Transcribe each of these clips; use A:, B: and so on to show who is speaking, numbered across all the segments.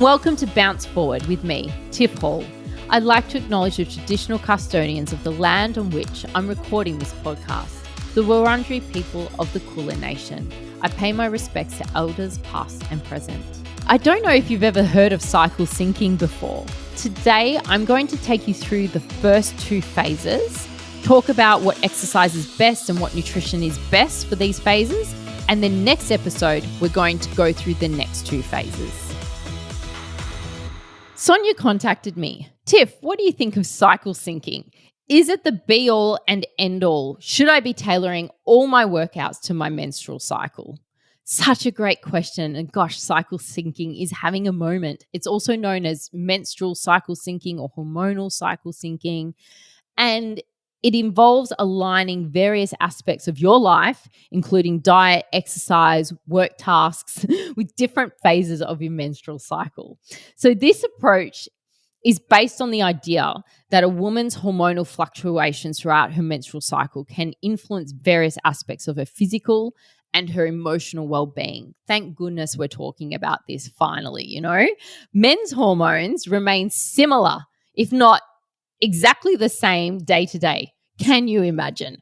A: Welcome to Bounce Forward with me, Tiff Hall. I'd like to acknowledge the traditional custodians of the land on which I'm recording this podcast, the Wurundjeri people of the Kulin Nation. I pay my respects to elders past and present. I don't know if you've ever heard of cycle syncing before. Today, I'm going to take you through the first two phases, talk about what exercise is best and what nutrition is best for these phases, and then next episode, we're going to go through the next two phases. Sonia contacted me. Tiff, what do you think of cycle syncing? Is it the be-all and end-all? Should I be tailoring all my workouts to my menstrual cycle? Such a great question. And gosh, cycle syncing is having a moment. It's also known as menstrual cycle syncing or hormonal cycle syncing. And it involves aligning various aspects of your life, including diet, exercise, work tasks, with different phases of your menstrual cycle. So this approach is based on the idea that a woman's hormonal fluctuations throughout her menstrual cycle can influence various aspects of her physical and her emotional well-being. Thank goodness we're talking about this finally, Men's hormones remain similar, if not exactly the same day to day. Can you imagine?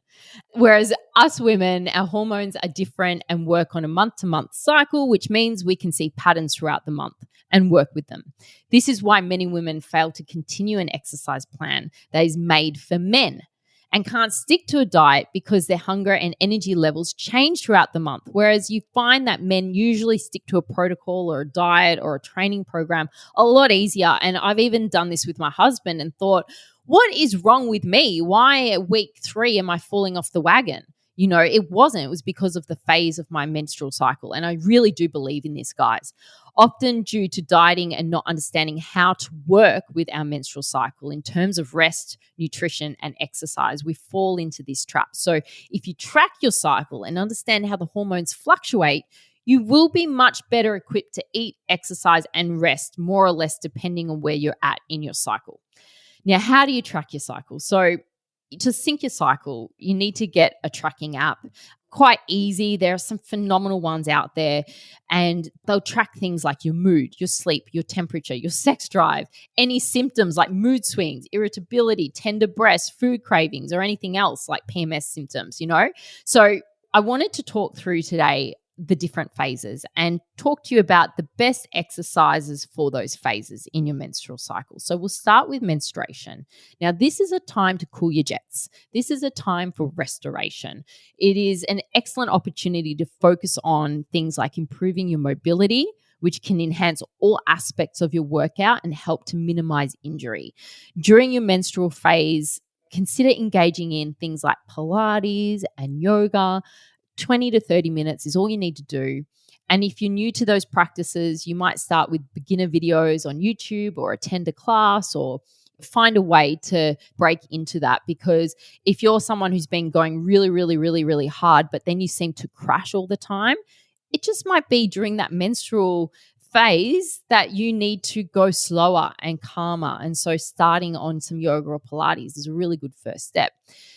A: Whereas us women, our hormones are different and work on a month-to-month cycle, which means we can see patterns throughout the month and work with them. This is why many women fail to continue an exercise plan that is made for men and can't stick to a diet because their hunger and energy levels change throughout the month. Whereas you find that men usually stick to a protocol or a diet or a training program a lot easier. And I've even done this with my husband and thought, what is wrong with me? Why at week 3 am I falling off the wagon? It wasn't. It was because of the phase of my menstrual cycle. And I really do believe in this, guys. Often due to dieting and not understanding how to work with our menstrual cycle in terms of rest, nutrition, and exercise, we fall into this trap. So if you track your cycle and understand how the hormones fluctuate, you will be much better equipped to eat, exercise, and rest, more or less depending on where you're at in your cycle. Now, how do you track your cycle? So to sync your cycle, you need to get a tracking app. Quite easy. There are some phenomenal ones out there, and they'll track things like your mood, your sleep, your temperature, your sex drive, any symptoms like mood swings, irritability, tender breasts, food cravings, or anything else like PMS symptoms, So I wanted to talk through today the different phases and talk to you about the best exercises for those phases in your menstrual cycle. So we'll start with menstruation. Now, this is a time to cool your jets. This is a time for restoration. It is an excellent opportunity to focus on things like improving your mobility, which can enhance all aspects of your workout and help to minimize injury. During your menstrual phase, consider engaging in things like Pilates and yoga. 20 to 30 minutes is all you need to do. And if you're new to those practices, you might start with beginner videos on YouTube or attend a class or find a way to break into that. Because if you're someone who's been going really hard, but then you seem to crash all the time, it just might be during that menstrual phase that you need to go slower and calmer. And so starting on some yoga or Pilates is a really good first step.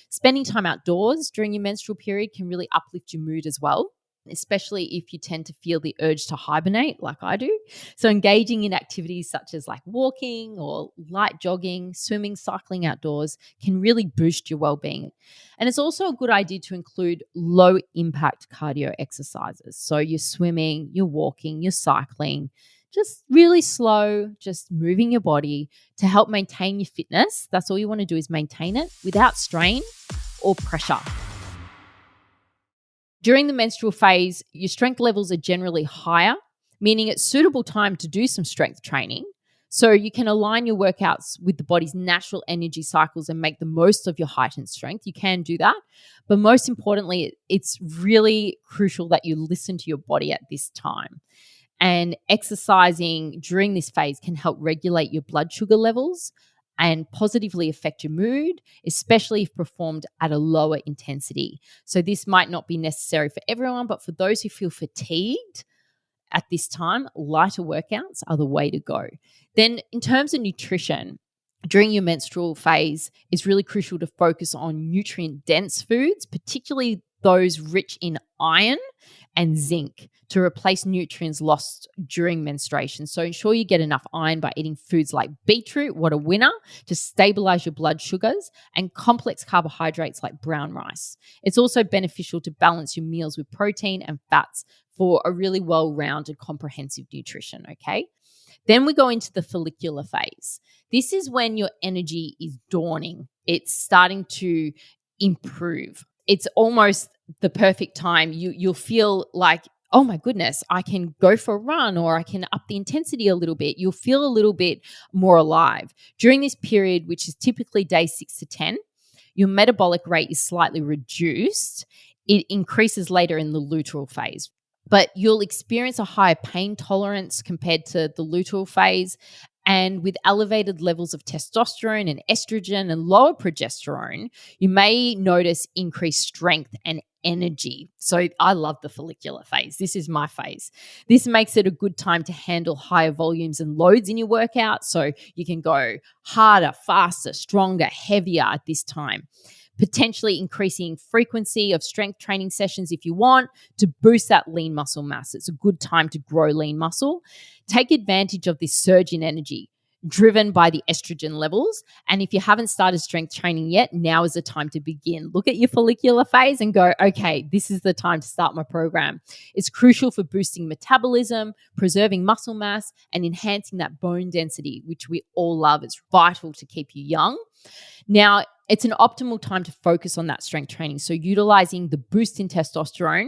A: Spending time outdoors during your menstrual period can really uplift your mood as well, especially if you tend to feel the urge to hibernate like I do. So engaging in activities such as like walking or light jogging, swimming, cycling outdoors can really boost your well-being. And it's also a good idea to include low impact cardio exercises. So you're swimming, you're walking, you're cycling, just really slow, just moving your body to help maintain your fitness. That's all you want to do is maintain it without strain or pressure. During the menstrual phase, your strength levels are generally higher, meaning it's suitable time to do some strength training. So you can align your workouts with the body's natural energy cycles and make the most of your heightened strength. You can do that. But most importantly, it's really crucial that you listen to your body at this time. And exercising during this phase can help regulate your blood sugar levels and positively affect your mood, especially if performed at a lower intensity. So this might not be necessary for everyone, but for those who feel fatigued at this time, lighter workouts are the way to go. Then in terms of nutrition, during your menstrual phase, it's really crucial to focus on nutrient-dense foods, particularly those rich in iron and zinc to replace nutrients lost during menstruation. So ensure you get enough iron by eating foods like beetroot, what a winner, to stabilize your blood sugars, and complex carbohydrates like brown rice. It's also beneficial to balance your meals with protein and fats for a really well-rounded, comprehensive nutrition, okay? Then we go into the follicular phase. This is when your energy is dawning. It's starting to improve. It's almost the perfect time. You'll feel like, oh my goodness, I can go for a run or I can up the intensity a little bit. You'll feel a little bit more alive. During this period, which is typically days 6 to 10, your metabolic rate is slightly reduced. It increases later in the luteal phase, but you'll experience a higher pain tolerance compared to the luteal phase. And with elevated levels of testosterone and estrogen and lower progesterone, you may notice increased strength and energy. So I love the follicular phase. This is my phase. This makes it a good time to handle higher volumes and loads in your workout. So you can go harder, faster, stronger, heavier at this time. Potentially increasing frequency of strength training sessions if you want to boost that lean muscle mass. It's a good time to grow lean muscle. Take advantage of this surge in energy driven by the estrogen levels. And if you haven't started strength training yet, now is the time to begin. Look at your follicular phase and go, okay, this is the time to start my program. It's crucial for boosting metabolism, preserving muscle mass, and enhancing that bone density, which we all love. It's vital to keep you young. Now, it's an optimal time to focus on that strength training. So utilizing the boost in testosterone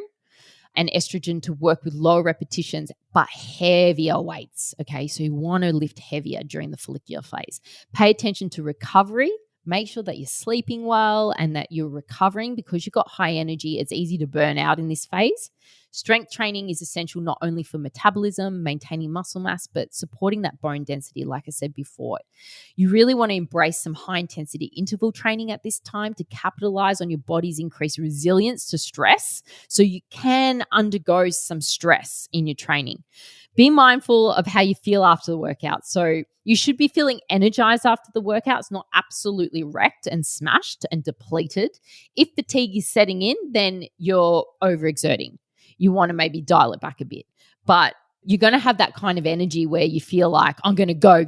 A: and estrogen to work with lower repetitions, but heavier weights. Okay, so you want to lift heavier during the follicular phase. Pay attention to recovery. Make sure that you're sleeping well and that you're recovering because you've got high energy. It's easy to burn out in this phase. Strength training is essential not only for metabolism, maintaining muscle mass, but supporting that bone density, like I said before. You really want to embrace some high-intensity interval training at this time to capitalize on your body's increased resilience to stress so you can undergo some stress in your training. Be mindful of how you feel after the workout. So you should be feeling energized after the workouts, not absolutely wrecked and smashed and depleted. If fatigue is setting in, then you're overexerting. You want to maybe dial it back a bit. But you're going to have that kind of energy where you feel like, I'm going to go,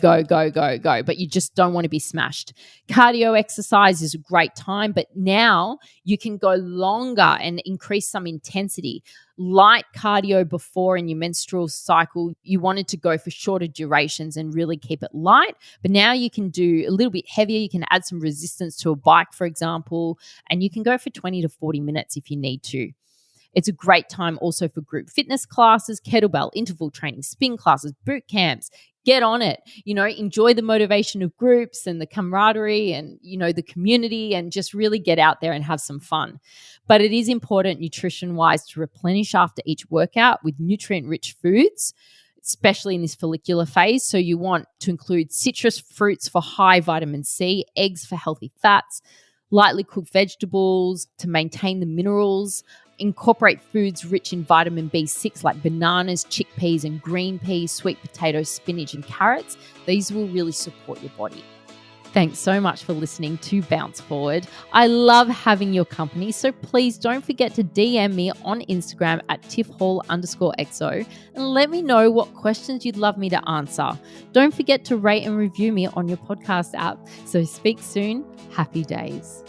A: but you just don't want to be smashed. Cardio exercise is a great time, but now you can go longer and increase some intensity. Light cardio before in your menstrual cycle, you wanted to go for shorter durations and really keep it light. But now you can do a little bit heavier. You can add some resistance to a bike, for example, and you can go for 20 to 40 minutes if you need to. It's a great time also for group fitness classes, kettlebell, interval training, spin classes, boot camps. Get on it. Enjoy the motivation of groups and the camaraderie and, the community, and just really get out there and have some fun. But it is important nutrition-wise to replenish after each workout with nutrient-rich foods, especially in this follicular phase. So you want to include citrus fruits for high vitamin C, eggs for healthy fats, lightly cooked vegetables to maintain the minerals. Incorporate foods rich in vitamin B6 like bananas, chickpeas and green peas, sweet potatoes, spinach and carrots. These will really support your body. Thanks so much for listening to Bounce Forward. I love having your company, so please don't forget to DM me on Instagram at tiffhall_xo and let me know what questions you'd love me to answer. Don't forget to rate and review me on your podcast app. So speak soon. Happy days.